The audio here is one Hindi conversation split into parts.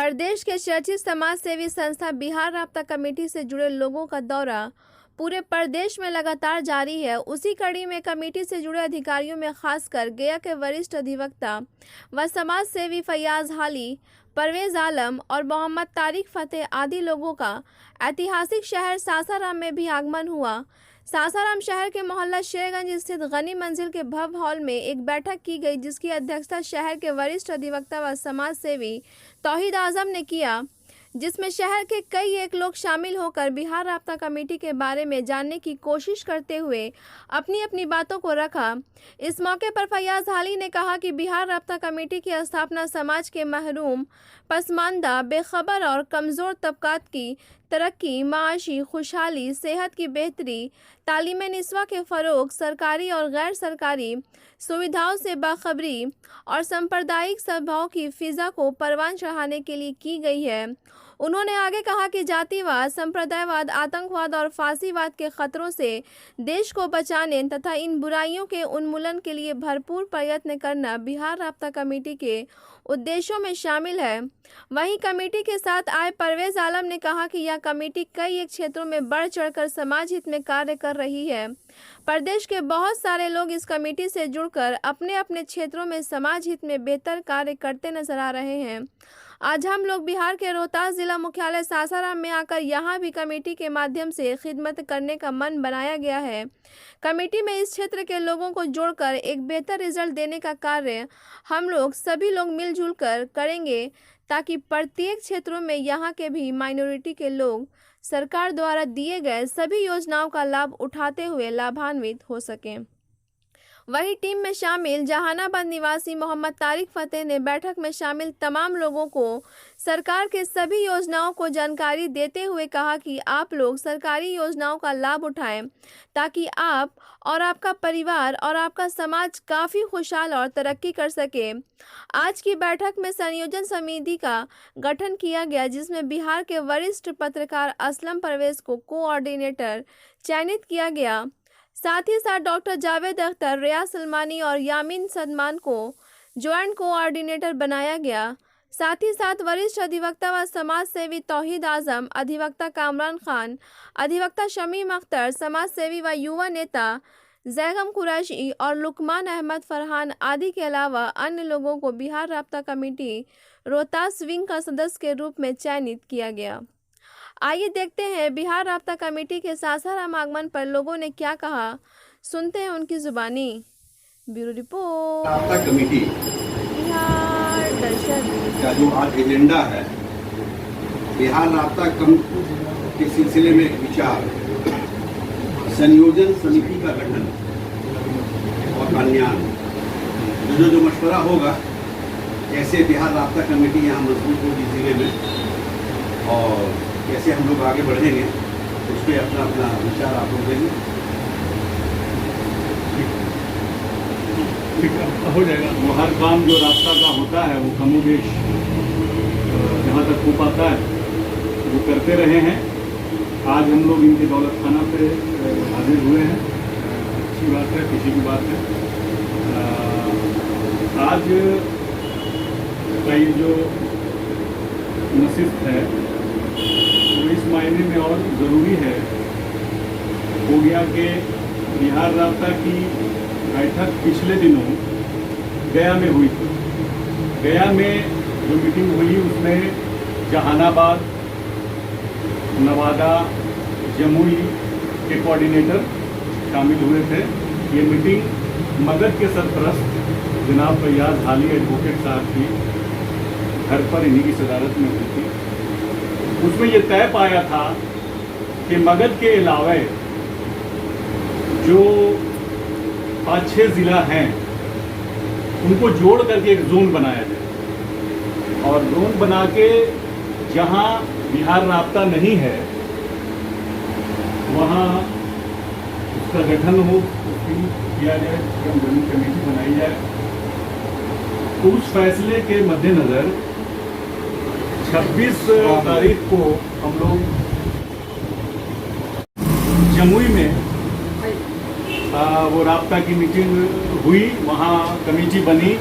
प्रदेश के चर्चित समाज सेवी संस्था बिहार राब्ता कमेटी से जुड़े लोगों का दौरा पूरे प्रदेश में लगातार जारी है। उसी कड़ी में कमेटी से जुड़े अधिकारियों में खासकर गया के वरिष्ठ अधिवक्ता व समाज सेवी फैयाज हाली, परवेज आलम और मोहम्मद तारिक फतेह आदि लोगों का ऐतिहासिक शहर सासाराम में भी आगमन हुआ। सासाराम शहर के मोहल्ला शेरगंज स्थित गनी मंजिल के भव्य हॉल में एक बैठक की गई, जिसकी अध्यक्षता शहर के वरिष्ठ अधिवक्ता व समाज सेवी तौहीद आजम ने किया, जिसमें शहर के कई एक लोग शामिल होकर बिहार राब्ता कमेटी के बारे में जानने की कोशिश करते हुए अपनी अपनी बातों को रखा। इस मौके पर फैयाज हाली ने कहा कि बिहार राब्ता कमेटी की स्थापना समाज के महरूम, पसमानदा, बेखबर और कमज़ोर तबकात की तरक्की, माशी खुशहाली, सेहत की बेहतरी, तालीम निस्वा के फ़रोग, सरकारी और गैर सरकारी सुविधाओं से बाखबरी और सांप्रदायिक सद्भाव की फ़िज़ा को परवान चढ़ाने के लिए की गई है। उन्होंने आगे कहा कि जातिवाद, संप्रदायवाद, आतंकवाद और फांसीवाद के खतरों से देश को बचाने तथा इन बुराइयों के उन्मूलन के लिए भरपूर प्रयत्न करना बिहार राब्ता कमेटी के उद्देश्यों में शामिल है। वहीं कमेटी के साथ आए परवेज आलम ने कहा कि यह कमेटी कई एक क्षेत्रों में बढ़ चढ़कर समाज हित में कार्य कर रही है। प्रदेश के बहुत सारे लोग इस कमेटी से जुड़कर अपने अपने क्षेत्रों में समाज हित में बेहतर कार्य करते नजर आ रहे हैं। आज हम लोग बिहार के रोहतास जिला मुख्यालय सासाराम में आकर यहाँ भी कमेटी के माध्यम से खिदमत करने का मन बनाया गया है। कमेटी में इस क्षेत्र के लोगों को जोड़कर एक बेहतर रिजल्ट देने का कार्य हम लोग सभी लोग मिलजुल कर करेंगे, ताकि प्रत्येक क्षेत्रों में यहाँ के भी माइनॉरिटी के लोग सरकार द्वारा दिए गए सभी योजनाओं का लाभ उठाते हुए लाभान्वित हो सकें। वही टीम में शामिल जहानाबाद निवासी मोहम्मद तारिक फतेह ने बैठक में शामिल तमाम लोगों को सरकार के सभी योजनाओं को जानकारी देते हुए कहा कि आप लोग सरकारी योजनाओं का लाभ उठाएं, ताकि आप और आपका परिवार और आपका समाज काफ़ी खुशहाल और तरक्की कर सके। आज की बैठक में संयोजन समिति का गठन किया गया, जिसमें बिहार के वरिष्ठ पत्रकार असलम परवेज को कोऑर्डिनेटर चयनित किया गया। साथ ही साथ डॉक्टर जावेद अख्तर, रियाज सलमानी और यामीन सदमान को ज्वाइंट कोऑर्डिनेटर बनाया गया। साथ ही साथ वरिष्ठ अधिवक्ता व समाज सेवी तौहीद आजम, अधिवक्ता कामरान खान, अधिवक्ता शमीम अख्तर, समाज सेवी व युवा नेता जैगम कुरैशी और लुकमान अहमद फरहान आदि के अलावा अन्य लोगों को बिहार राब्ता कमेटी रोहतास विंग का सदस्य के रूप में चयनित किया गया। आइए देखते हैं बिहार राब्ता कमेटी के सासाराम आगमन पर लोगों ने क्या कहा, सुनते हैं उनकी जुबानी। ब्यूरो रिपोर्ट, राब्ता कमेटी बिहार दर्शन का जो आज एजेंडा है, बिहार राब्ता के सिलसिले में एक विचार, संयोजन समिति का गठन और कल्याण, जो मशवरा होगा कैसे बिहार राब्ता कमेटी यहाँ मजबूत होगी जिले में और कैसे हम लोग आगे बढ़ेंगे, उस पर अपना अपना विचार आप लोग देंगे। हो जाएगा। वो हर काम जो रास्ता का होता है वो कमोबेश जहाँ तक हो पाता है वो करते रहे हैं। आज हम लोग इनके दौलत खाना पे हाजिर हुए हैं, अच्छी बात है, खुशी की बात है। आज का ये जो नसीहत है तो इस मायने में और ज़रूरी है हो गया कि बिहार राब्ता की बैठक पिछले दिनों गया में हुई थी। गया में जो मीटिंग हुई उसमें जहानाबाद, नवादा, जमुई के कोऑर्डिनेटर शामिल हुए थे। ये मीटिंग मगध के सरपरस्त जनाब फैयाज हाली एडवोकेट साहब की घर पर इन्हीं की सदारत में हुई थी। उसमें ये तय पाया था कि मगध के अलावा जो 5-6 ज़िला हैं उनको जोड़ करके एक जोन बनाया जाए और जोन बना के जहां बिहार राब्ता नहीं है वहां उसका गठन हो, किया जाए, जमीन कमेटी बनाई जाए। तो उस फैसले के मद्देनज़र 26 तारीख को हम लोग जमुई में वो राब्ता की मीटिंग हुई, वहाँ कमेटी बनी।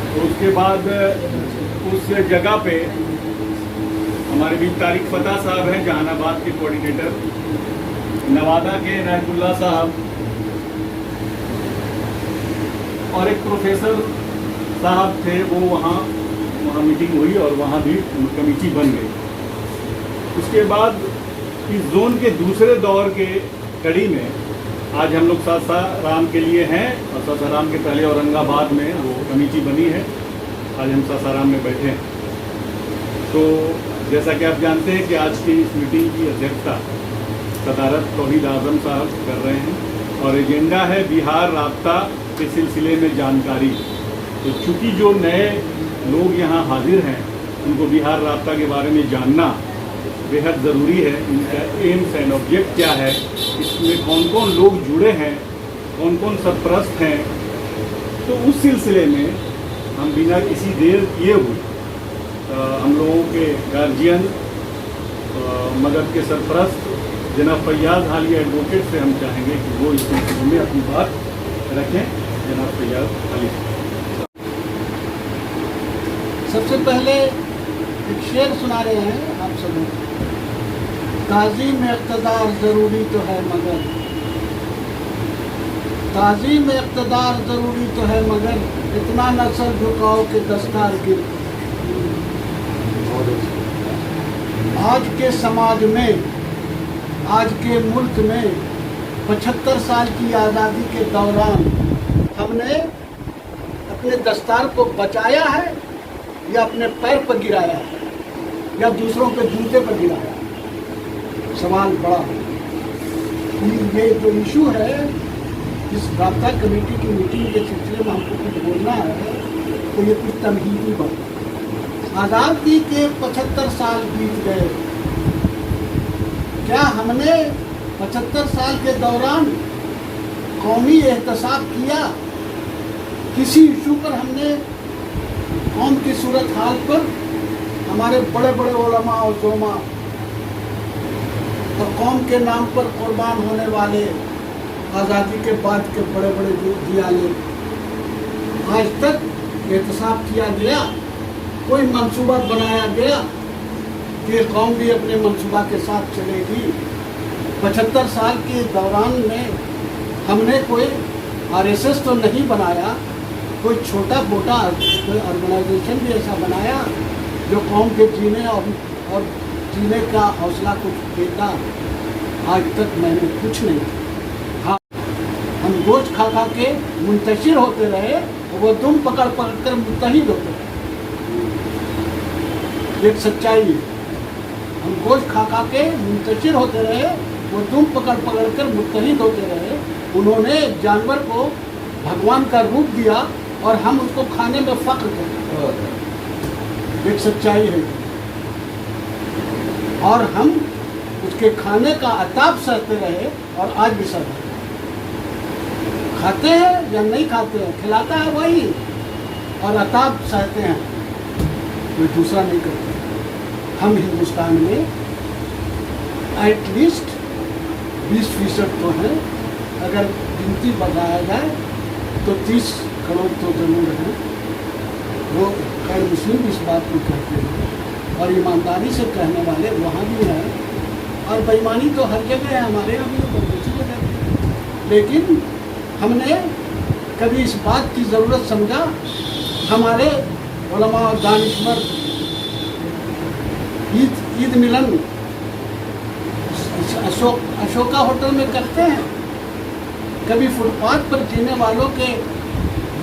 तो उसके बाद उस जगह पे हमारे भी तारिक फतह साहब हैं, जहानाबाद के कोऑर्डिनेटर, नवादा के नायतुल्ला साहब और एक प्रोफेसर साहब थे, वो वहाँ मीटिंग हुई और वहाँ भी कमेटी बन गई। उसके बाद इस जोन के दूसरे दौर के कड़ी में आज हम लोग सासाराम के लिए हैं, और सासाराम के पहले औरंगाबाद में वो कमेटी बनी है। आज हम सासाराम में बैठे हैं। तो जैसा कि आप जानते हैं कि आज की इस मीटिंग की अध्यक्षता सदारत तौहीद आजम साहब कर रहे हैं और एजेंडा है बिहार राब्ता के सिलसिले में जानकारी। तो चूँकि जो नए लोग यहाँ हाजिर हैं उनको बिहार राब्ता के बारे में जानना बेहद ज़रूरी है। इनका एम्स एंड ऑब्जेक्ट क्या है, इसमें कौन कौन लोग जुड़े हैं, कौन कौन सरपरस्त हैं। तो उस सिलसिले में हम बिना किसी देर किए हुए हम लोगों के गार्जियन मदद के सरपरस्त जनाब फैयाज हालिया एडवोकेट से हम चाहेंगे कि वो इस सिलसिले में अपनी बात रखें। जनाब फैयाज हालिया। सबसे पहले एक शेर सुना रहे हैं आप सब। ताज़ीम इक़्तिदार ज़रूरी तो है मगर, ताज़ीम इक़्तिदार ज़रूरी तो है मगर, इतना न सर झुकाओ कि दस्तार गिर। आज के समाज में, आज के मुल्क में 75 साल की आज़ादी के दौरान हमने अपने दस्तार को बचाया है या अपने पैर पर गिराया है या दूसरों के जूते पर गिराया है? सवाल बड़ा है। ये जो इशू है, इस राब्ता कमेटी की मीटिंग के सिलसिले में हमको कुछ बोलना है तो ये कुछ तमहीदी बात है। आज़ादी के 75 साल बीत गए। क्या हमने 75 साल के दौरान कौमी एहतसाब किया? किसी इशू पर हमने कौम की सूरत हाल पर हमारे बड़े बड़े उलमा और जोमा और कौम के नाम पर कुर्बान होने वाले आज़ादी के बाद के बड़े बड़े जियाले, आज तक एहतसाब किया गया? कोई मंसूबा बनाया गया कि कौम भी अपने मंसूबा के साथ चलेगी? 75 साल के दौरान में हमने कोई आरएसएस तो नहीं बनाया, कोई छोटा मोटा कोई ऑर्गेनाइजेशन भी ऐसा बनाया जो कौम के जीने और जीने का हौसला कुछ देता? आज तक मैंने कुछ नहीं। हाँ, हम गोश्त खा खा के मुंतशिर होते रहे और वो दुम पकड़ पकड़ कर मुत्तहिद होते रहे। एक सच्चाई है। हम गोश्त खा खा के मुंतशिर होते रहे, वो दुम पकड़ पकड़ कर मुत्तहिद होते रहे। उन्होंने जानवर को भगवान का रूप दिया और हम उसको खाने में फख्र करते। एक सच्चाई है। और हम उसके खाने का अताब सहते रहे और आज भी सहते हैं। खाते हैं या नहीं खाते हैं, खिलाता है वही और अताब सहते हैं, कोई दूसरा नहीं करता। हम हिंदुस्तान में एटलीस्ट 20% तो हैं। अगर गिनती बढ़ाया जाए तो 30 करोड़ तो जरूर हैं। वो गैर मुस्लिम इस बात को कहते हैं और ईमानदारी से कहने वाले वहाँ भी हैं। और बेईमानी तो हर जगह है, हमारे यहाँ भी और दूसरी जगह। लेकिन हमने कभी इस बात की ज़रूरत समझा? हमारे उलमा और दानिशवर ईद मिलन अशोका होटल में करते हैं। कभी फुटपाथ पर जीने वालों के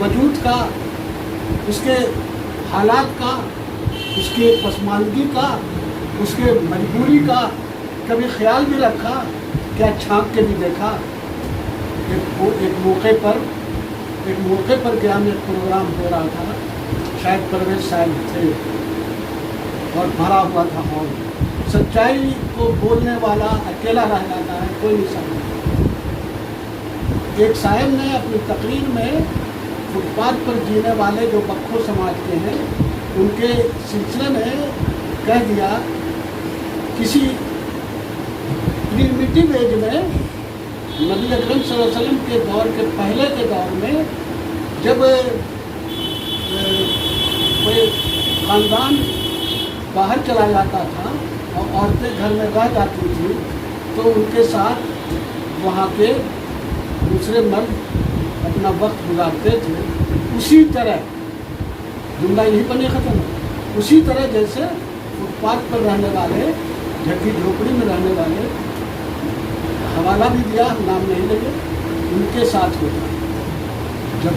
वजूद का, उसके हालात का, उसके पसमानगी का, उसके मजबूरी का कभी ख्याल भी रखा? क्या झांक के भी देखा? एक मौके पर गया में प्रोग्राम हो रहा था, शायद परवेज साहब थे और भरा हुआ था हॉल। सच्चाई को बोलने वाला अकेला रह जाता है, कोई नहीं समझता। एक साहब ने अपनी तकरीर में फुटपाथ पर जीने वाले जो बख्खो समाज के हैं उनके सिलसिले में कह दिया, किसी प्रिमिटिव एज में नबी अकरम सल्लल्लाहु अलैहि वसल्लम के दौर के पहले के दौर में जब कोई खानदान बाहर चला जाता था और औरतें घर में रह जाती थी तो उनके साथ वहाँ के दूसरे मर्द अपना वक्त गुजारते थे, उसी तरह जुमला यही बने ख़त्म है। उसी तरह जैसे फुटपाथ पर रहने वाले, झग्गी झोपड़ी में रहने वाले, हवाला भी दिया, नाम नहीं लगे, उनके साथ होता। जब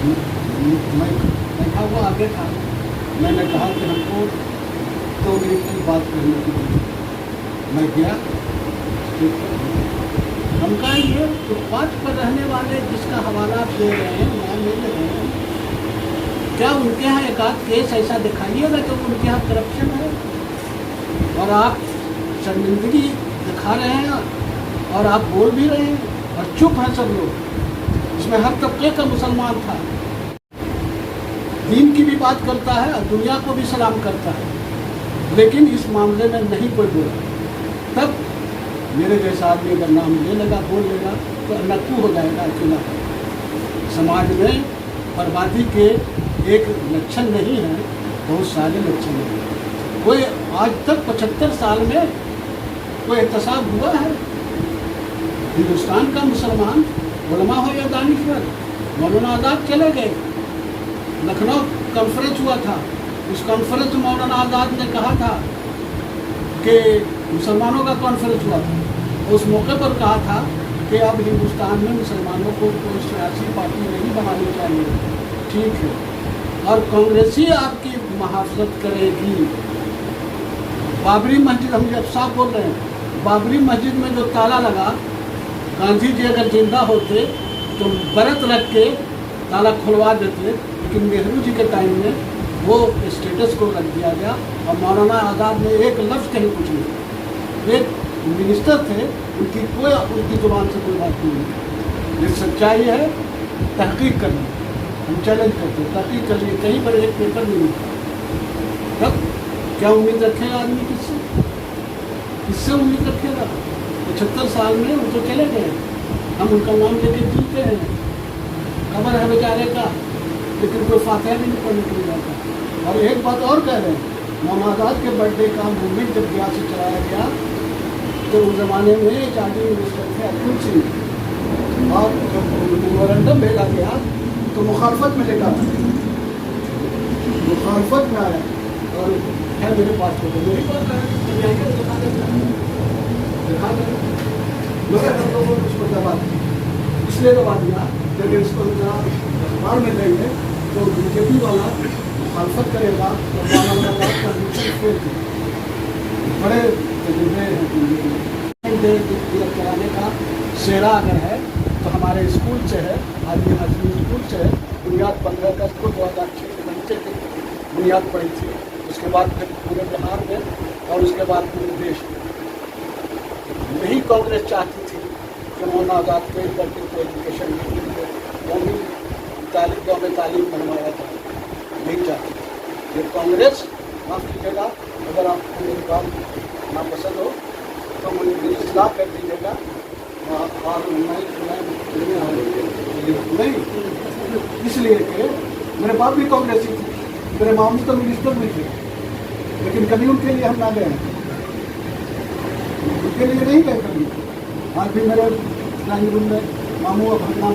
मैं बैठा हुआ आगे था, मैंने कहा कि हमको 2 मिनट की बात करने की जरूरत है। मैं गया, हम कहा ये फुटपाथ पर रहने वाले जिसका हवाला आप दे रहे हैं, नाम नहीं ले रहे हैं, क्या उनके यहाँ एक आध केस ऐसा दिखाइएगा कि उनके यहाँ करप्शन है और आप शर्मिंदगी दिखा रहे हैं और आप बोल भी रहे हैं और चुप हैं सब लोग। इसमें हर तबके का मुसलमान था, दीन की भी बात करता है और दुनिया को भी सलाम करता है, लेकिन इस मामले में नहीं कोई बोला। तब मेरे जैसा आदमी अगर नाम ले लगा, बोल लेगा तो नक्कू हो जाएगा। अकेला समाज में बर्बादी के एक लक्षण नहीं है, बहुत सारे लक्षण हैं। कोई आज तक 75 साल में कोई एहतसाब हुआ है? हिंदुस्तान का मुसलमान उलमा हो या दानिश्वर, मौलाना आज़ाद चले गए, लखनऊ कॉन्फ्रेंस हुआ था, उस कॉन्फ्रेंस में मौलाना आज़ाद ने कहा था कि मुसलमानों का कॉन्फ्रेंस हुआ था, उस मौके पर कहा था कि अब हिंदुस्तान में मुसलमानों को कोई सियासी पार्टी नहीं बनानी चाहिए, ठीक है, और कांग्रेस ही आपकी मुहाफ़ज़त करेगी। बाबरी मस्जिद, हम जब साफ बोल रहे हैं, बाबरी मस्जिद में जो ताला लगा, गांधी जी अगर जिंदा होते तो व्रत रख के ताला खुलवा देते, लेकिन नेहरू जी के टाइम में वो स्टेटस को रख दिया गया और मौलाना आज़ाद ने एक लफ्ज़ कहीं कुछ नहीं। एक मिनिस्टर थे, उनकी जुबान से कोई बात नहीं। ये सच्चाई है, तहकीक करना, हम चैलेंज करते हैं, तहकीक कर लिए, कहीं पर एक पेपर नहीं मिलता। तब क्या उम्मीद रखेगा आदमी किससे उम्मीद रखेगा? 75 साल में वो तो चले गए, हम उनका नाम लेके जीते हैं, खबर है बेचारे का, लेकिन कोई फातिहा भी नहीं पढ़ने के लिए जाता। और एक बात और कह रहे हैं, मौलाना आज़ाद के बर्थडे का मूवमेंट जब ब्याह से चलाया गया तो उस ज़माने में चार्जिंग मिनिस्टर थे अतुल सिंह, और जब मेमोरेंडम भेजा गया तो मुखालफत में लेकर मुखालफत में आया और है मेरे पास तो मेरे पास मगर हम लोगों ने उसको दबा दिया, इसलिए दबा दिया जब इसको अखबार में देंगे तो बीजेपी वाला मुखालफत करेगा तो मौलाना आज़ाद का निश्चित फेल बड़े तजुर्बे कराने का सेरा अगर है तो हमारे स्कूल से है, आदमी हाजमी स्कूल से है। बुनियाद 15 अगस्त को 2006 के बच्चे की बुनियाद पड़ी थी, उसके बाद फिर पूरे बिहार में और उसके बाद पूरे देश में। यही कांग्रेस चाहती थी कि मौलाना आज़ाद को को एजुकेशन वो भी गाँव में तालीम बनवाया था, नहीं चाहती थी। ये कांग्रेस, माफ़ कीजिएगा अगर आपको मेरी बात नापसंद हो तो मुझे इस्लाह कर दीजिएगा, और नहीं इसलिए कि मेरे बाप भी कांग्रेसी थे, मेरे मामू तो मिनिस्टर भी थे, लेकिन कभी उनके लिए हम ना गए, उनके लिए नहीं गए कभी। आज भी मेरे ड्राइंग रूम में मामू और भगना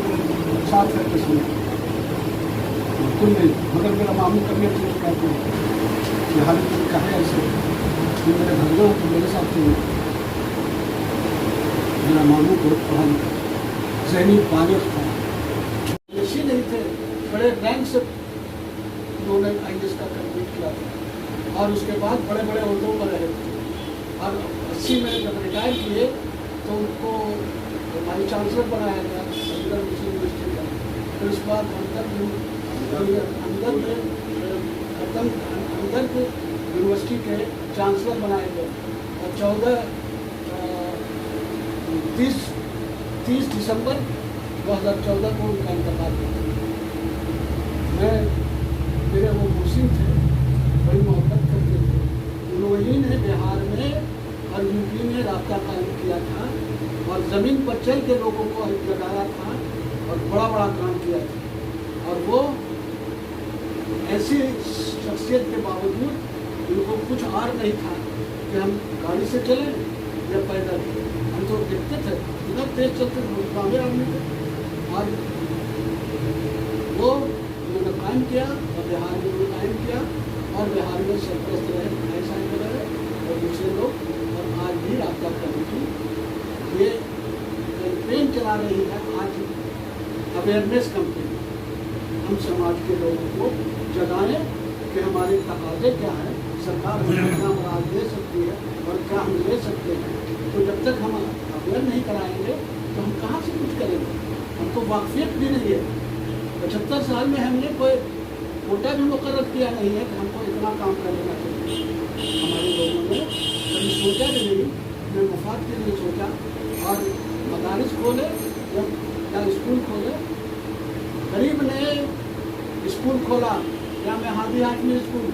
साथ रहते सुने बिल्कुल नहीं, मगर मेरा मामू कभी अच्छे से कहते हैं कि हाल कहा ऐसे मेरे भगना तो मेरे साथ नहीं। मेरा मामू बहुत पढ़ा लिखा, जहनी बालिग था, ऐसे नहीं थे, बड़े रैंक से उन्होंने IAS का कंप्लीट किया था और उसके बाद बड़े बड़े ओहदों पर रहे थे। और 80 में जब रिटायर किए तो उनको वाइस चांसलर बनाया गया अंदर यूनिवर्सिटी का, फिर उसके बाद अंदर के यूनिवर्सिटी के चांसलर बनाए गए और 30 दिसंबर 2014 को उनका इंतकाल हुआ। मैं मेरे वो मुस्लिम थे, बड़ी मोहब्बत करते थे, उन्होंने ने बिहार में और यूपी में रास्ता कायम किया था और ज़मीन पर चल के लोगों को जगाया था और बड़ा बड़ा काम किया था। और वो ऐसी शख्सियत के बावजूद उनको कुछ और नहीं था कि हम गाड़ी से चलें या पैदल। हम तो देखते थे इतना तेज चलते थे, गाँव आदमी थे। और वो उन्होंने कायम किया और बिहार में उन्होंने कायम किया और बिहार में सरपरस्त रहे, ऐसा रहे और दूसरे लोग। और आज भी रास्ता कमेटी ये कैंपेन चला रही है, आज अवेयरनेस कैंपेन। हम समाज के लोगों को जगाएं कि हमारे तकाजे क्या है, सरकार हमें कितना मदद दे सकती है और क्या हम ले सकते हैं। तो जब तक हम अवेयर नहीं कराएंगे तो हम कहाँ से कुछ करेंगे। हमको वाकफियत भी नहीं है। 75 साल में हमने कोई कोटा भी मुकर्रर किया नहीं है कि हमको इतना काम कर लेना चाहिए। हमारे लोगों ने कभी सोचा भी नहीं, अपने मुफाद के लिए सोचा और मदारिस खोले या स्कूल खोले। गरीब ने स्कूल खोला या में हाथी आदमी स्कूल,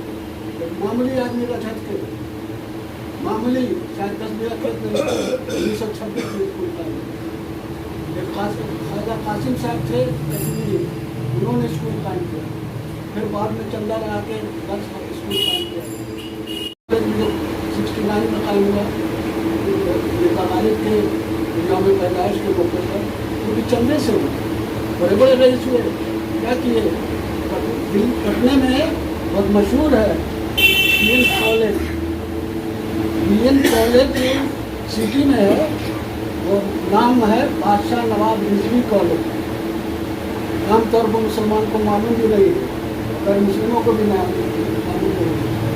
मामूली आदमी रजत के मामूली शायद 10 बीघा खेत में 1926 में स्कूल का ख्वाजा कासिम साहब थे कश्मीरी, उन्होंने स्कूल कायम किया। फिर बाद में चंदा लगा के 10 स्कूल कायम किया। 69 में कायम हुआ। के यौम पैदाइश के मौके पर क्योंकि चंदे से हुए बड़े बड़े रईस हुए। क्या किए? पटने में बहुत मशहूर है BN कॉलेज सिटी में है, वो नाम है बादशाह नवाब रिजवी कॉलेज। आमतौर पर मुसलमान को मालूम भी नहीं है, पर मुस्लिमों को भी मालूम नहीं।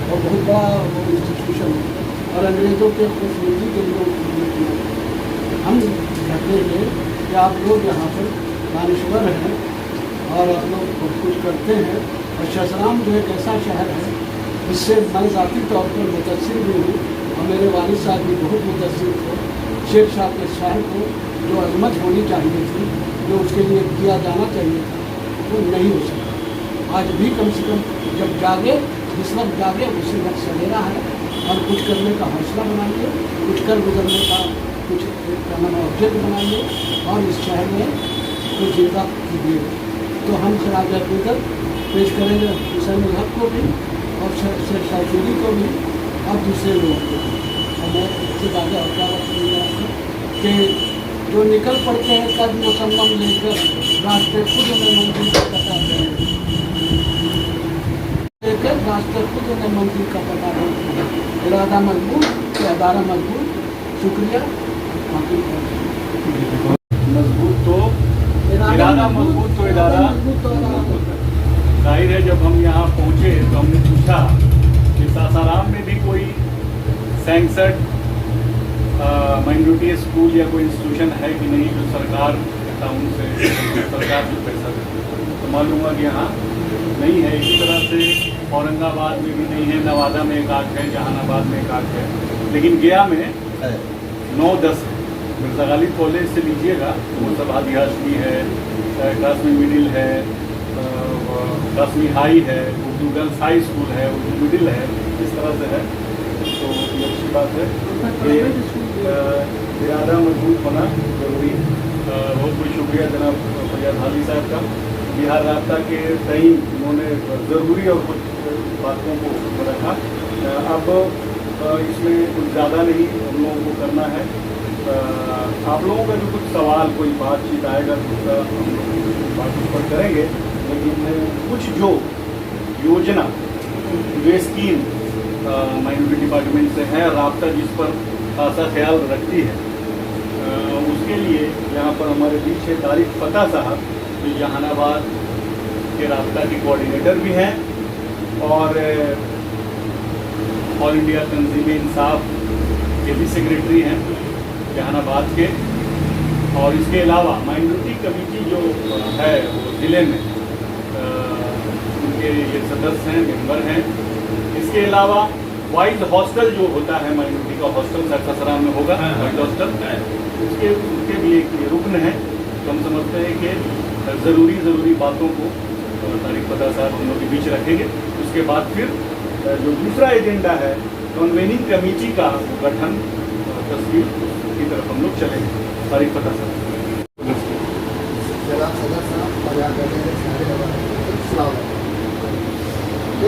और बहुत बड़ा वो इंस्टीट्यूशन है और अंग्रेज़ों के खुशनुदी के लिए हम कहते हैं कि आप लोग यहाँ पर दानिश्वर हैं और आप लोग बहुत कुछ करते हैं। और शहसराम जो एक ऐसा शहर है जिससे मैं ज़ाती तौर पर मुतअस्सिर भी हूँ और मेरे वालिद साहब भी बहुत मुतअस्सिर थे। शेख साहब के शहर को जो अजमत होनी चाहिए थी, जो उसके लिए किया जाना चाहिए था, वो नहीं हो सका। आज भी कम से कम जब जागे, जिस वक्त जागे उसी वक्त सवेरा है और कुछ करने का हौसला बनाइए, कुछ कर गुजरने का कुछ कॉमन ऑब्जेक्ट बनाइए और इस शहर में कुछ जिंदा कीजिए। तो हम खराज अकीदत पेश करेंगे हुसैन हक को भी और शेख शाहचूरी को भी और दूसरे लोगों को भी। और मैं इससे ज़्यादा और क्या कि जो निकल पड़ते हैं कद मुसम्मम लेकर रास्ते खुद में मंजिल का पता करें, लेकर रास्ते खुद में मंजिल का पता करें। इरादा मजबूत, अदारा मजबूत। शुक्रिया। मजबूत तो इरादा मजबूत तो इदारा मजबूत। जाहिर है जब हम यहाँ पहुँचे तो हमने पूछा कि सासाराम में भी कोई सैंक्शन्ड माइनॉरिटी स्कूल या कोई इंस्टीट्यूशन है कि नहीं जो सरकार अकाउंट से सरकार जो पैसा देती है। तो मालूम हुआ कि यहाँ नहीं है। इसी तरह से औरंगाबाद में भी नहीं है, नवादा में एक आठ है, जहानाबाद में एक आठ है, लेकिन गया में 9-10 है। मिर्ज़ा गालिब कॉलेज से लीजिएगा तो वो सब आदि हाशमी है, कासमी मिडिल है, कासमी हाई है, उर्दू गर्ल्स हाई स्कूल है, उर्दू मिडिल है, इस तरह से है। तो ये अच्छी बात है कि इरादा मजबूत होना जरूरी। बहुत बहुत शुक्रिया जनाब फैयाज हाली साहब का। बिहार राब्ता के कई उन्होंने ज़रूरी और कुछ बातों को रखा। अब इसमें कुछ ज़्यादा नहीं हम लोगों को करना है। आप लोगों का जो कुछ सवाल कोई बातचीत आएगा तो उसका हम बात पर करेंगे, लेकिन कुछ जो योजना जो स्कीम माइनॉरिटी डिपार्टमेंट से है, राब्ता जिस पर खासा ख्याल रखती है, उसके लिए यहाँ पर हमारे बीच है तारिक फ़तह साहब जो जहानाबाद के राब्ता के कोऑर्डिनेटर भी हैं और ऑल इंडिया तंजीम इंसाफ के भी सेक्रेटरी हैं जहानाबाद के। और इसके अलावा माइनॉरिटी कमेटी जो है वो ज़िले में उनके ये सदस्य हैं, मेंबर हैं। इसके अलावा वाइज हॉस्टल जो होता है माइनॉरिटी का हॉस्टल सासाराम में होगा, वाइज हॉस्टल उसके भी एक रुकन है। तो हम समझते हैं कि ज़रूरी बातों को तारिक फ़तह साहब हम लोग के बीच रखेंगे। उसके बाद फिर जो दूसरा एजेंडा है कन्वेनिंग कमेटी का गठन तस्वीर की तरफ हम लोग चलेंगे। तारिक फ़तह साहब। जनाब सदर साहब और यहाँ बैठे सारे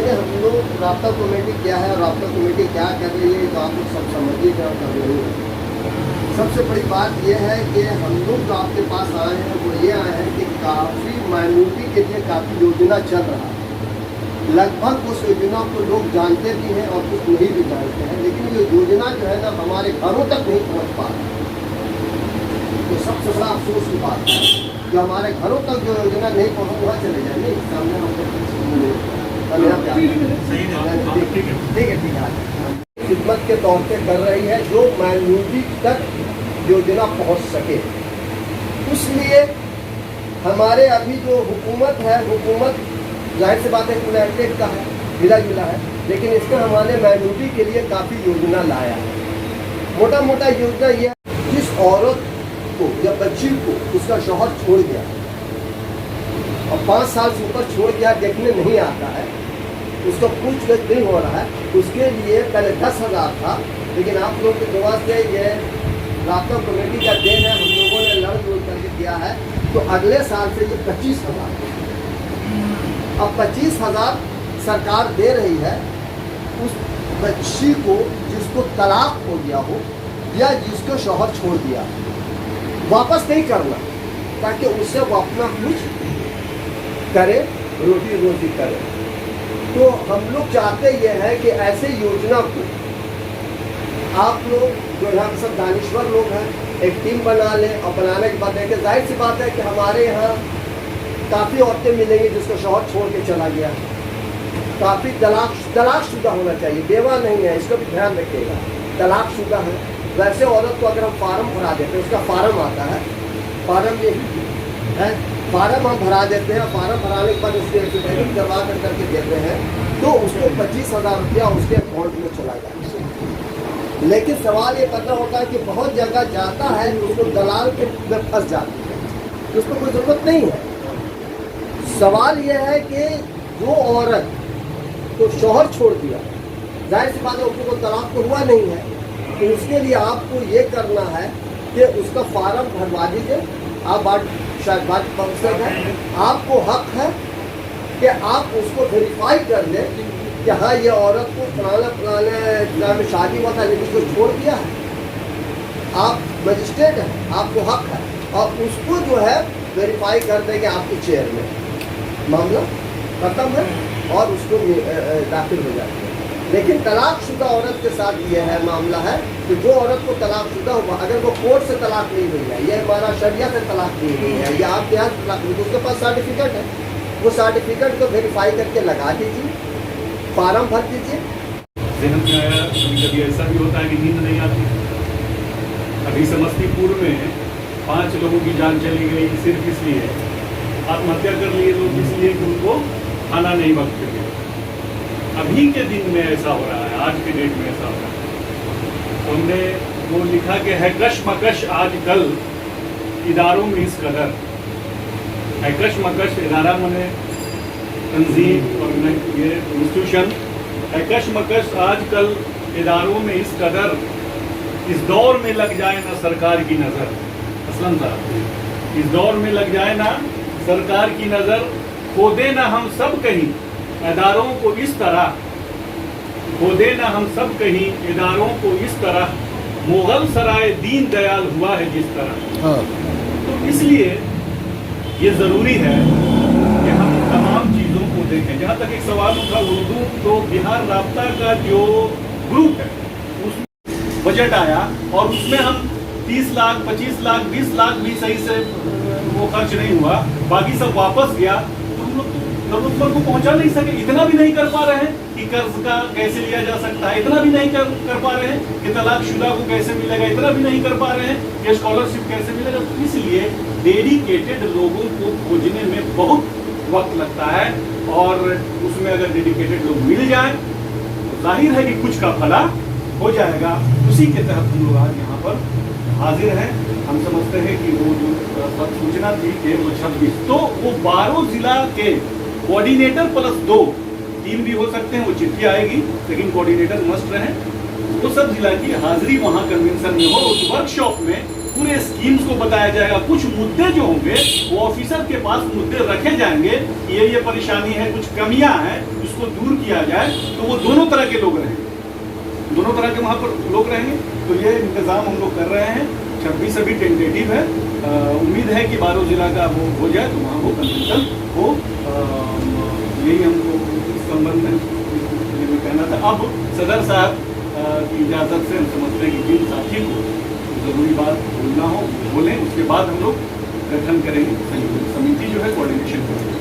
पहले हम लोग राब्ता कमेटी क्या है और राब्ता कमेटी क्या कर रही है तो आप लोग सब समझिए क्या कर रही है। सबसे बड़ी बात यह है कि हम लोग जो आपके पास आए हैं वो ये आए हैं कि काफ़ी माइनॉरिटी के लिए काफ़ी योजना चल रहा है। लगभग उस योजना को लोग जानते भी हैं और कुछ नहीं भी जानते हैं, लेकिन ये योजना जो है ना हमारे घरों तक नहीं पहुँच पा रहा है। तो सबसे बड़ा अफसोस की बात है कि हमारे घरों तक जो योजना नहीं पहुँच, वहाँ चले जाएंगे सामने ठीक है खिदमत के तौर पे कर रही है जो माइनॉरिटी तक योजना पहुंच सके। इसलिए हमारे अभी जो हुकूमत है, हुकूमत जाहिर सी बात है यूनाइटेड का है, मिला जुला है, लेकिन इसका हमारे माइनॉरिटी के लिए काफ़ी योजना लाया है। मोटा मोटा योजना यह है, जिस औरत को या बच्ची को उसका शौहर छोड़ गया और 5 साल से ऊपर छोड़ गया, देखने नहीं आता है, उसका पूछताछ नहीं हो रहा है, उसके लिए पहले 10,000 था, लेकिन आप लोगों की दुआ से ये राब्ता कमेटी का देन है, हम लोगों ने लड़ जोड़ करके किया है, तो अगले साल से ये 25,000। अब 25,000 सरकार दे रही है उस बच्ची को जिसको तलाक हो गया हो या जिसको शौहर छोड़ दिया, वापस नहीं करना, ताकि उससे वो अपना कुछ करे, रोटी रोजी करे। तो हम लोग चाहते ये हैं कि ऐसे योजना को आप लोग जो यहाँ के सब दानिश्वर लोग हैं एक टीम बना लें और बनाने के बाद देखें। जाहिर सी बात है कि हमारे यहाँ काफ़ी औरतें मिलेंगी जिसको शौहर छोड़ के चला गया, काफ़ी तलाकशुदा होना चाहिए, बेवा नहीं है, इसका भी ध्यान रखिएगा, तलाकशुदा है। वैसे औरत को अगर हम फार्म भरा देते हैं, उसका फार्म आता है, फार्म ये है, फार्म हम भरा देते हैं, फार्म भराने के बाद उसके एफिडेविट करवा करके देते हैं, तो उसको 25,000 रुपया उसके अकाउंट में चला जाता है। लेकिन सवाल ये पता होता है कि बहुत जगह जाता है तो उसको दलाल के में फंस जाती है, उसको कोई ज़रूरत नहीं है। सवाल ये है कि जो औरत तो शौहर छोड़ दिया, जाहिर सी बात है उसको तलाक तो हुआ नहीं है, तो उसके लिए आपको ये करना है कि उसका फार्म भरवा दीजिए। आप शायद बात मकसद है, आपको हक है कि आप उसको वेरीफाई कर लें कि हाँ ये औरत को फलाना में शादी हुआ था लेकिन उसको छोड़ दिया है। आप मजिस्ट्रेट हैं, आपको हक है, और उसको जो है वेरीफाई कर देंगे आपके चेयर में, मामला खत्म है और उसको दाखिल हो जाते हैं। लेकिन तलाकशुदा औरत के साथ ये है मामला है कि जो औरत को तलाकशुदा हुआ, अगर वो कोर्ट से तलाक नहीं हुई है, ये हमारा शरिया से तलाक नहीं हुई है, या आपके यहाँ तलाक नहीं, तो उसके पास सर्टिफिकेट है, वो सर्टिफिकेट को वेरीफाई करके लगा दीजिए, फार्म भर दीजिए। जहन में आया कभी ऐसा भी होता है कि नींद नहीं आती। अभी समस्तीपुर में 5 लोगों की जान चली गई सिर्फ इसलिए, आत्महत्या कर लिए लोग इसलिए कि उनको खाना नहीं वक्त पे। अभी के दिन में ऐसा हो रहा है, आज के डेट में ऐसा हो रहा है। तो हमने वो लिखा कि है कशमकश आजकल इदारों में इस कदर है, कशमकश इदारा मने तंजीम और ये इंस्टीट्यूशन है, कशमकश आजकल इदारों में इस कदर, इस दौर में लग जाए ना सरकार की नज़र। असलन साहब, इस दौर में लग जाए ना सरकार की नज़र, खो दे ना हम सब कहीं इदारों को इस तरह, खो दे ना हम सब कहीं इदारों को इस तरह, मुगल सराय दीन दयाल हुआ है जिस तरह। तो इसलिए ये ज़रूरी है कि हम तमाम चीज़ों को देखें। जहाँ तक एक सवाल उठा उर्दू, तो बिहार राब्ता का जो ग्रुप है उसमें बजट आया और उसमें हम 30 लाख 25 लाख 20 लाख भी सही से वो खर्च नहीं हुआ, बाकी सब वापस गया। तो हम लोग जरूरतमंद को पहुंचा नहीं सके, इतना भी नहीं कर पा रहे हैं कि कर्ज का कैसे लिया जा सकता है, इतना भी नहीं कर पा रहे हैं कि तलाकशुदा को कैसे मिलेगा, इतना भी नहीं कर पा रहे हैं कि स्कॉलरशिप कैसे मिलेगा। तो इसलिए डेडिकेटेड लोगों को खोजने में बहुत वक्त लगता है, और उसमें अगर डेडिकेटेड लोग मिल जाए तो जाहिर है कि कुछ का भला हो जाएगा। उसी के तहत हम लोग आज यहाँ पर हाजिर हैं। हम समझते हैं कि वो जो सूचना थी कि वो 26, तो वो 12 जिला के कोऑर्डिनेटर प्लस 2 टीम भी हो सकते हैं, वो चिट्ठी आएगी, लेकिन कोऑर्डिनेटर मस्ट रहे। वो सब जिला की हाजिरी वहाँ कन्वेंशन में हो। उस वर्कशॉप में पूरे स्कीम्स को बताया जाएगा। कुछ मुद्दे जो होंगे वो ऑफिसर के पास मुद्दे रखे जाएंगे, ये परेशानी है, कुछ कमियां हैं, उसको दूर किया जाए तो वो दोनों तरह के लोग रहेंगे, दोनों तरह के वहाँ पर लोग रहेंगे। तो ये इंतज़ाम हम लोग कर रहे हैं। 26 अभी टेंटेटिव है, उम्मीद है कि 12 जिला का वो हो जाए तो वहाँ वो कन्वेंशन हो। यही हमको इस संबंध में कहना था। अब सदर साहब की इजाज़त से हम समझते हैं कि जिन साथी को ज़रूरी बात बोलना हो बोलें, उसके बाद हम लोग गठन करेंगे संयुक्त समिति जो है कोऑर्डिनेशन करेंगे।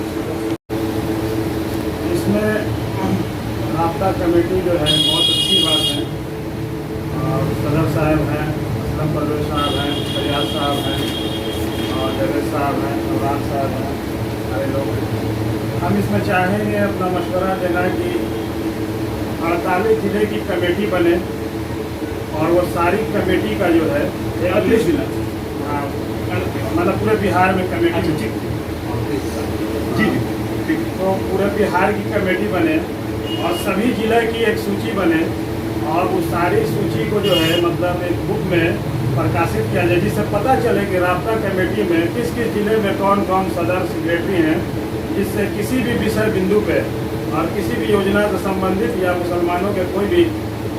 इसमें राब्ता कमेटी जो है बहुत अच्छी बात है, और सदर साहब हैं, असलम परवेज साहब हैं, फरियाद साहब हैं, और जवेद साहब हैं, नौरान साहब हैं, सारे लोग हैं। हम इसमें चाहेंगे अपना मशवरा देना कि 48 ज़िले की कमेटी बने, और वो सारी कमेटी का जो है 38 जिला, हाँ मतलब पूरे बिहार में कमेटी जी ठीक। तो पूरे बिहार की कमेटी बने और सभी जिले की एक सूची बने, और उस सारी सूची को जो है मतलब एक बुक में प्रकाशित किया जाए, जिससे पता चले कि राब्ता कमेटी में किस किस जिले में कौन कौन सदर सेक्रेटरी हैं, जिससे किसी भी विषय बिंदु पे और किसी भी योजना से संबंधित या मुसलमानों के कोई भी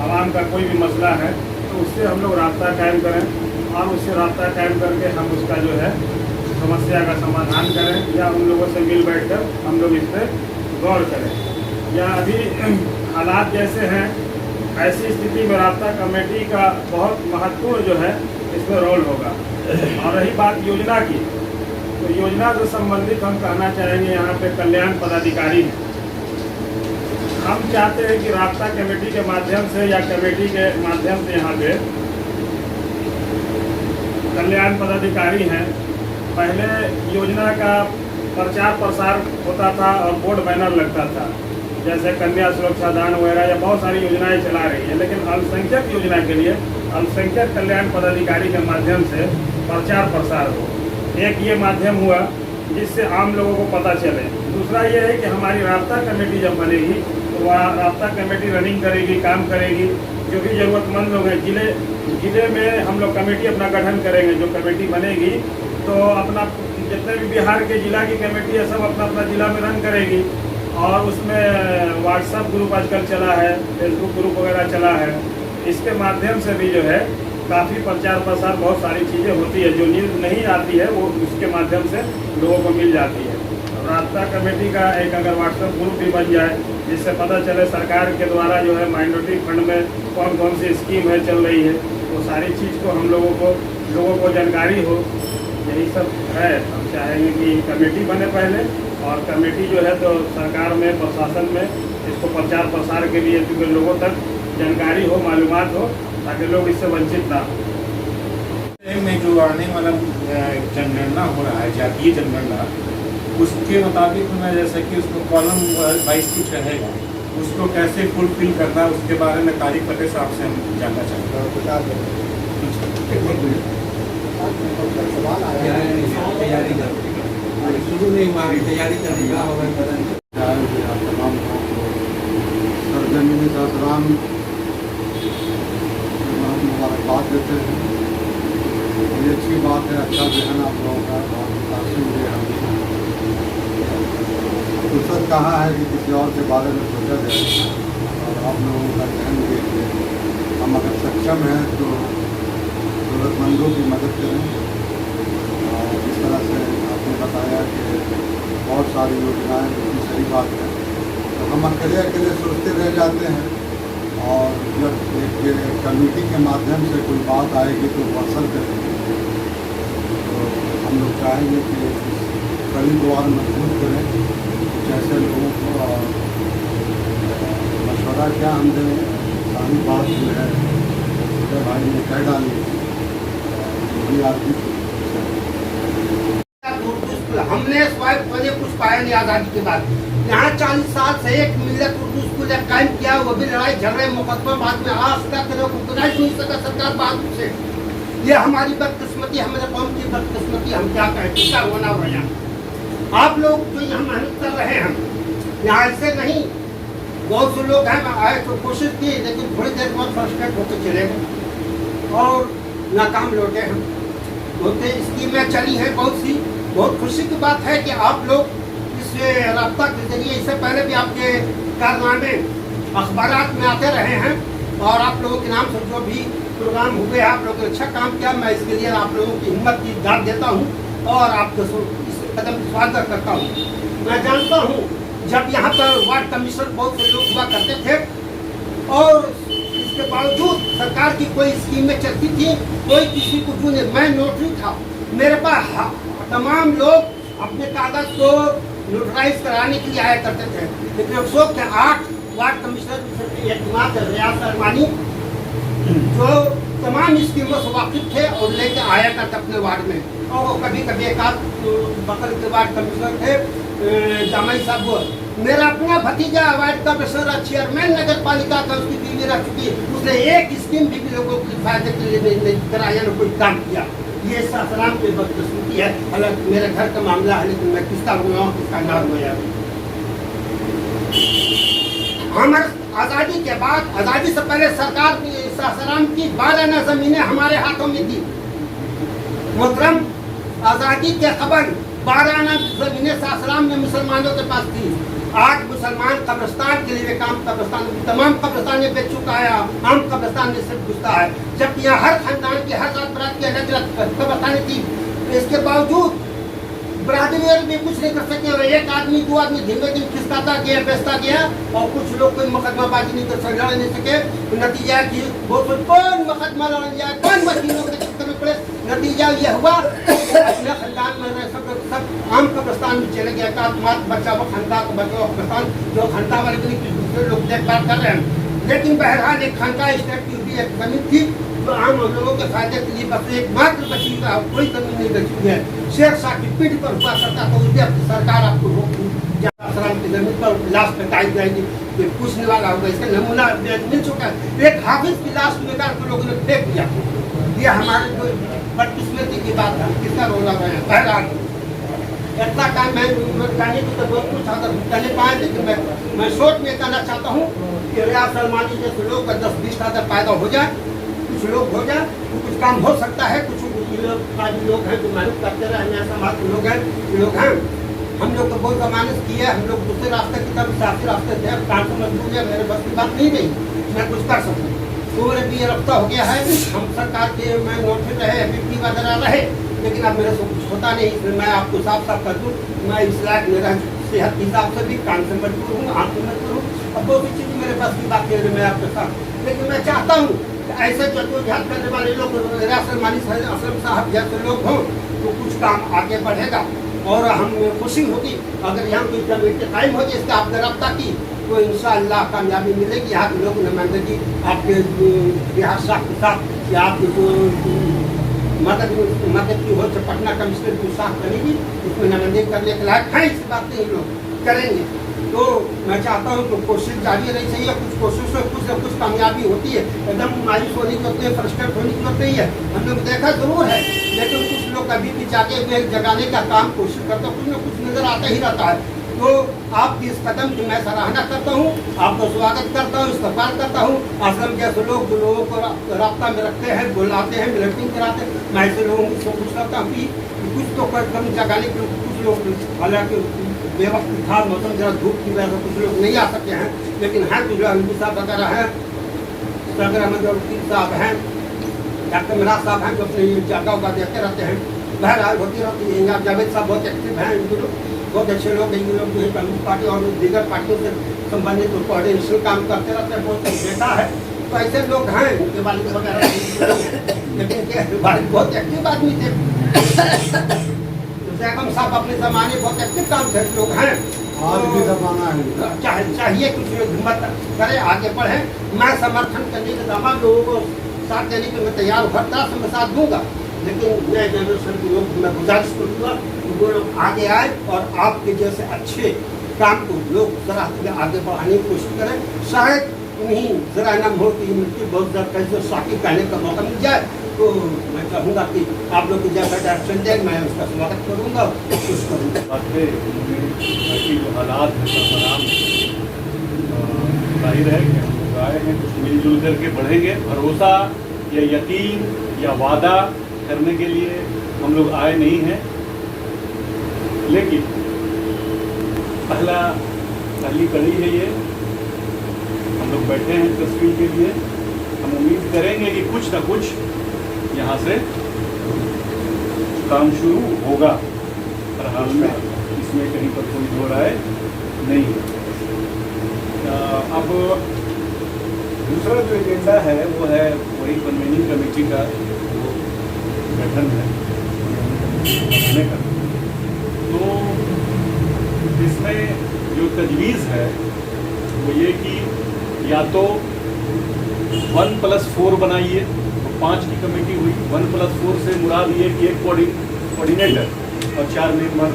आवाम का कोई भी मसला है तो उससे हम लोग राब्ता कायम करें, और उससे राब्ता कायम करके हम उसका जो है समस्या का समाधान करें, या उन लोगों से मिल बैठ कर हम लोग इस पर गौर करें। या अभी हालात जैसे हैं ऐसी स्थिति में राब्ता कमेटी का बहुत महत्वपूर्ण जो है इसमें रोल होगा। और रही बात योजना की, तो योजना से संबंधित हम कहना चाहेंगे यहाँ पे कल्याण पदाधिकारी हैं। हम चाहते हैं कि राब्ता कमेटी के माध्यम से या कमेटी के माध्यम से यहाँ पे कल्याण पदाधिकारी हैं। पहले योजना का प्रचार प्रसार होता था और बोर्ड बैनर लगता था, जैसे कन्या सुरक्षा दान वगैरह या बहुत सारी योजनाएं चला रही है, लेकिन अल्पसंख्यक योजना के लिए अल्पसंख्यक कल्याण पदाधिकारी के माध्यम से प्रचार प्रसार हो। एक ये माध्यम हुआ जिससे आम लोगों को पता चले। दूसरा ये है कि हमारी राब्ता कमेटी जब बनेगी तो वह राब्ता कमेटी रनिंग करेगी, काम करेगी। जो भी ज़रूरतमंद लोग हैं जिले में हम लोग कमेटी अपना गठन करेंगे। जो कमेटी बनेगी तो अपना जितने भी बिहार के जिला की कमेटी है सब अपना अपना ज़िला में रन करेगी, और उसमें व्हाट्सएप ग्रुप आजकल चला है, फेसबुक ग्रुप वगैरह चला है। इसके माध्यम से भी जो है काफ़ी प्रचार प्रसार बहुत सारी चीज़ें होती है, जो न्यूज़ नहीं आती है वो उसके माध्यम से लोगों को मिल जाती है। राब्ता कमेटी का एक अगर व्हाट्सएप ग्रुप भी बन जाए जिससे पता चले सरकार के द्वारा जो है माइनॉरिटी फंड में कौन कौन सी स्कीम है चल रही है, वो सारी चीज़ को हम लोगों को जानकारी हो। यही सब है। हम चाहेंगे कि कमेटी बने पहले, और कमेटी जो है तो सरकार में, प्रशासन में इसको प्रचार प्रसार के लिए क्योंकि लोगों तक जानकारी हो, मालूमात हो, ताकि लोग इससे वंचित ना हो। में जो आने वाला जनगणना हो रहा है, जातीय जनगणना, उसके मुताबिक मैं जैसे कि उसको कॉलम वाइज कुछ रहेगा, उसको कैसे फुलफिल करना है उसके बारे में तारिक फतेह साहब से हम जानना चाहते हैं। शुरू नहीं हुआ, तैयारी करने का मुबारकबाद देते हैं। ये अच्छी बात है, अच्छा जहन आप लोगों का, बहुत मुतासिर हुए हम। फुर्सत कहाँ है कि किसी और के बारे में सोचा जाए, और आप लोगों का जहन देख के हम अगर सक्षम हैं तो ज़रूरतमंदों की मदद करें। और जिस तरह से आपने बताया कि बहुत सारी योजनाएं, बिल्कुल सही बात है, तो हम अकेले सोचते रह जाते हैं, और जब एक कमेटी के माध्यम से कोई बात आएगी तो वो असर करेगी। तो हम लोग चाहेंगे कि कड़ी को और मजबूत करें, कुछ ऐसे लोगों को, और मशवरा क्या हम दें, सारी बात जो है तो भाई ने कह डाली भी आदमी। हमने कुछ पाया नहीं आज़ादी के बाद। यहाँ 40 साल से एक मिलत उर्दू स्कूल कायम किया, वो भी लड़ाई झगड़े मुकदमा बाद में आज तक रिकॉग्नाइज नहीं सका सरकार बहादुर से। ये हमारी बदकिस्मती, हमारे कौम की बदकिस्मती, हम क्या कहें, किसका होना हो। यहाँ आप लोग जो यहाँ मेहनत कर रहे हैं, यहाँ ऐसे नहीं, बहुत से लोग हैं आए तो कोशिश की, लेकिन थोड़ी देर बाद फ्रस्ट्रेट होकर चले गए और नाकाम लौटे हैं। होते स्कीमें चली हैं बहुत सी। बहुत खुशी की बात है कि आप लोग इस से रब्ता के जरिए इससे पहले भी आपके कारनामे अखबारात में आते रहे हैं और आप लोगों के नाम से जो भी प्रोग्राम हुए आप लोगों ने अच्छा काम किया। मैं इसके लिए आप लोगों की हिम्मत की दाद देता हूँ और आपको इस कदम स्वागत करता हूँ। मैं जानता हूँ जब यहाँ पर वार्ड कमिश्नर बहुत से लोग हुआ करते थे और इसके बावजूद सरकार की कोई स्कीमें चलती थी, कोई किसी को चुने। मैं नोटरी था, मेरे पास तमाम लोग अपने कागज को नोटराइज कराने के लिए आया करते थे, लेकिन अफसोस के 8 वार्ड कमिश्नर एक दिमाग रियाज सरमानी जो तमाम स्कीमों से वाकिफ थे और लेके आया करते अपने वार्ड में। और कभी कभी एक आध बकल के वार्ड कमिश्नर थे जामाई साहब, मेरा अपना भतीजा वार्ड कमिश्नर चेयरमैन नगर पालिका का, उसकी बीवी रह चुकी, उसने एक स्कीम भी लोगों के फायदे के लिए नहीं कराया, न कोई काम किया। ये सासाराम की बदकिस्मती है। हालांकि मेरे घर का मामला है, लेकिन मैं किसका गुनाह किसका नाम हुआ। हमारे आज़ादी के बाद, आज़ादी से पहले सरकार की सासाराम की 12 आना ज़मीनें हमारे हाथों में थी। मोहतरम, आज़ादी के कबल 12 आना ज़मीनें सासाराम में मुसलमानों के पास थी। आज मुसलमान कब्रिस्तान के लिए काम कब्रिस्तान तमाम कब्रिस्तान में बेच चुका है, आम कब्रिस्तान में सिर्फ घुसता है, जबकि यहाँ हर खानदान की हर जात बरात की अलग अलग कब्रिस्तान थी। इसके बावजूद बरादरी भी कुछ नहीं कर सके और एक आदमी 2 आदमी धीमे दिन खिसकाता गया, बेचता गया और कुछ लोग कोई मुकदमाबाजी नहीं कर सके, लड़ नहीं सके। नतीजा की कौन मुकदमा लड़ लिया, कौन मशीनों के चक्कर में पड़े। नतीजा यह हुआ अपने खानदान में सब आम कब्रिस्तान में चले गया। मात बच्चा वो खानदा को बचाओ कब्रिस्तान जो खानदा वाले भी दूसरे लोग देखभाल कर रहे हैं। लेकिन बहरहाल एक खानका स्टेट की भी एक जमीन थी तो आम लोगों के फायदे के लिए बस एक मात्र बची का कोई कमी नहीं बची है। शेर शाह की पीठ पर हुआ करता था, उसकी अपनी सरकार आपको आश्रम की जमीन पर लाश बताई जाएगी, कोई पूछने वाला होगा। इसका नमूना मिल चुका है। एक हाफिज की लाश निकाल के लोगों ने फेंक दिया। ये हमारे जो बदकिस्मती की बात है, किसका रोना है। बहरहाल इतना टाइम मैं कहने की तो बहुत कुछ अगर कहने पाए, लेकिन मैं शॉर्ट में कहना चाहता हूँ कि रियाज सलमानी जैसे लोग 10-20 हज़ार पैदा हो जाए, कुछ लोग हो जाए तो कुछ काम हो सकता है। कुछ लोग हैं जो मेहनत करते रहे, नया समाज के लोग हैं। हम लोग तो बहुत जमानत की है, हम लोग दूसरे रास्ते की तरफ सियासी रास्ते थे, काम से मजबूर है, मेरे बस की बात नहीं रही मैं कुछ कर सकूँ। तो मेरे भी ये रफ्ता हो गया है। हम सरकार के मैं नोटिस रहे, FFP वगैरह रहे, लेकिन अब मेरे से कुछ होता नहीं। इसलिए मैं आपको साफ साफ कर दूँ, मैं इस लायक मेरा सेहत के हिसाब से भी काम से मजबूर हूँ, आँख से मजबूर हूँ। अब बहुत सी चीज़ मेरे पास की बात है मैं आपके साथ, लेकिन मैं चाहता हूँ ऐसे जद्दोजहद करने वाले लोग रियाज सलमानी असलम साहब जैसे लोग हों तो कुछ काम आगे बढ़ेगा और हमें खुशी होगी अगर यहाँ कोई कमेटी कायम हो जाए। इसका आपने रब्ता की तो इंशाअल्लाह कामयाबी मिलेगी। यहाँ के लोग नुमाइंदगी आपके बिहार साहब के साथ या आपकी जो मदद की हो तो पटना कमिश्नर को साफ करेगी, उसमें नुमाइंदगी करने के लायक है। इस बात नहीं लोग करेंगे तो मैं चाहता हूँ कि कोशिश जारी रहनी चाहिए। कुछ कोशिश में कुछ न कुछ कामयाबी होती है। एकदम मायूस होने की होती है, फ्रस्ट्रेट होने की होती है। हम लोग देखा जरूर है, लेकिन कुछ लोग अभी भी जागे हुए जगाने का काम कोशिश करते हैं, कुछ न कुछ नजर आता ही रहता है। तो आपकी इस कदम की मैं सराहना करता हूँ, आपका स्वागत करता हूँ, इस्तकबाल करता हूँ। आश्रम जैसे लोग जो लोगों को राब्ता में रखते हैं, बुलाते हैं, मीटिंग कराते हैं, मैं ऐसे लोगों से पूछ करता हूँ कि कुछ तो कदम जगाने के कुछ लोग हालांकि बेवक्त था, मौसम जरा धूप की वजह से कुछ लोग नहीं आ सकते हैं, लेकिन हैं कुछ लोग साहब वगैरह हैं, सगर अहमद साहब हैं, डॉक्टर मिराज साहब हैं जो अपने जगह उगा देते रहते हैं। बहरहाल होती रहती है। यहाँ जावेद साहब बहुत एक्टिव हैं, इनके लोग बहुत अच्छे लोग हैं। ये लोग जो है कम्युनिस्ट पार्टी और दीगर पार्टियों से संबंधित कोऑर्डिनेशन काम करते रहते हैं, बहुत बेटा है। तो ऐसे लोग हैं, उनके वालिद वगैरह, लेकिन वालिद बहुत एक्टिव आदमी थे। जैकम साहब अपने ज़माने बहुत एक्टिव काम से लोग हैं। आज भी ज़माना है, चाहिए कुछ लोग हिम्मत करें, आगे बढ़े। मैं समर्थन करने के तमाम लोगों को साथ देने के मैं तैयार हूँ, हर तरह से मैं साथ दूंगा। लेकिन नए जनरेशन के लोग मैं गुजारिश करूँगा कि वो लोग आगे आए और आपके जैसे अच्छे काम को लोग जरा आगे बढ़ाने की कोशिश करें। शायद उन्हीं जरा नम हो कि मिट्टी बहुत ज़्यादा कैसे साकी कहने का मौका मिल जाए, तो मैं चाहूँगा कि आप लोग को जैसा डायरेक्शन दें मैं उसका स्वागत करूँगा, कोशिश करूँगा। बाकी जो हालात हैं सरबराह जाहिर है कि हम लोग आए हैं कुछ मिलजुल करके बढ़ेंगे। भरोसा या यकीन या वादा करने के लिए हम लोग आए नहीं हैं, लेकिन पहली कड़ी है ये। हम लोग बैठे हैं तस्वीर के लिए। हम उम्मीद करेंगे कि कुछ ना कुछ यहाँ से काम शुरू होगा, पर हाल में इसमें कहीं पर कोई दो राय नहीं है। अब दूसरा जो एजेंडा है वो है वही कन्वीनिंग कमेटी का जो गठन है बनाने का। तो इसमें जो तजवीज़ है वो ये कि या तो 1+4 बनाइए, तो 5 की कमेटी हुई। 1+4 से मुराद ये कि एक कोऑर्डिनेटर और 4 मेंबर,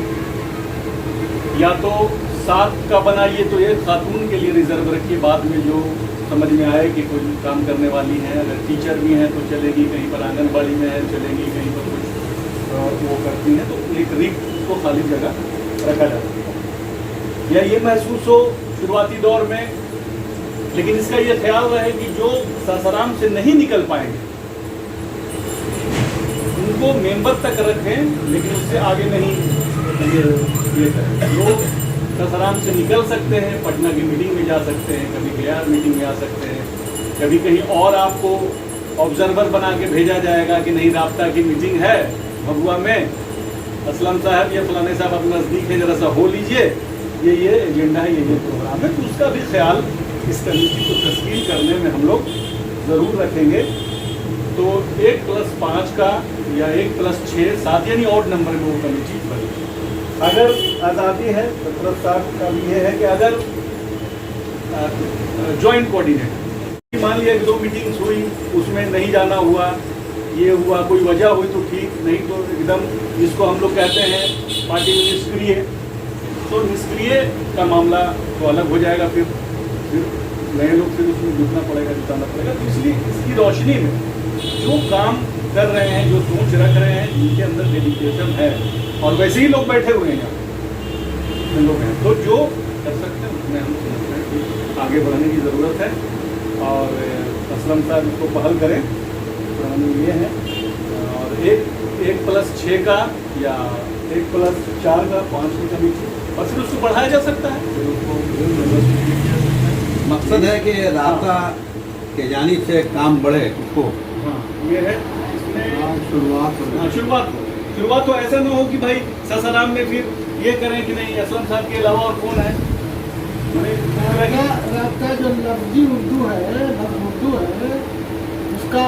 या तो 7 का बनाइए तो एक खातून के लिए रिजर्व रखिए। बाद में जो समझ में आए कि कोई काम करने वाली हैं, अगर टीचर भी हैं तो चलेगी, कहीं पर आंगनबाड़ी में है चलेगी, कहीं पर कुछ वो करती हैं तो एक रिक्त को खाली जगह रखा जा सकता है। या ये महसूस हो शुरुआती दौर में, लेकिन इसका ये ख्याल रहे कि जो सासाराम से नहीं निकल पाएंगे उनको मेंबर तक रखें, लेकिन उससे आगे नहीं ये करें। जो सासाराम से निकल सकते हैं पटना की मीटिंग में जा सकते हैं, कभी बिहार मीटिंग में आ सकते हैं, कभी कहीं और आपको ऑब्जर्वर बना के भेजा जाएगा कि नहीं राब्ता की मीटिंग है भभुआ में, असलम साहब या फलाने साहब आप नज़दीक है, जरा सा हो लीजिए, ये एजेंडा है, ये प्रोग्राम है। तो उसका भी ख्याल इस कमेटी को तश्कील करने में हम लोग ज़रूर रखेंगे। तो 1+5 का या 1+6 7 यानी ऑड नंबर में वो कमेटी बनी। अगर आज़ादी है तो प्रस्ताव का भी ये है कि अगर जॉइंट कोऑर्डिनेटर मान लिया कि 2 मीटिंग्स हुई उसमें नहीं जाना हुआ, ये हुआ, कोई वजह हुई तो ठीक, नहीं तो एकदम जिसको हम लोग कहते हैं पार्टी में निष्क्रिय, तो निष्क्रिय का मामला तो अलग हो जाएगा। फिर नए लोग फिर उसमें जुटना पड़ेगा, जुटाना पड़ेगा। तो इसलिए इसकी रोशनी में जो काम कर रहे हैं, जो सोच रख रहे हैं, जिनके अंदर डेडिकेशन है और वैसे ही लोग बैठे हुए हैं यहाँ लोग हैं, तो जो कर सकते हैं उसमें हम समझते हैं कि आगे बढ़ने की ज़रूरत है और असलम साहब इसको पहल करें। तो ये है और 1+6 का या 1+4 का 5 की कमेटी, और फिर उसको बढ़ाया जा सकता है। मकसद है कि राब्ता के जानिब से काम बढ़े उसको। हाँ ये है इसमें शुरुआत तो ऐसा ना हो कि भाई सासाराम में फिर ये करें कि नहीं असलम साहब के अलावा और कौन है। राब्ता जो लफ्जी उर्दू है, उसका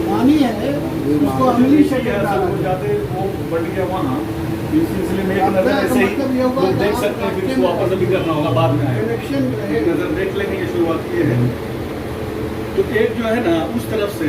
मानी है, उसको अमली शक्ल जाते वो बढ़ गया वहाँ। इस सिलसिले में एक नज़र ऐसे ही लोग देख सकते हैं, फिर इसको वापस अभी करना होगा बाद में आएगा। एक नज़र देख लेंगे, ये शुरुआत ये है। तो एक जो है ना उस तरफ से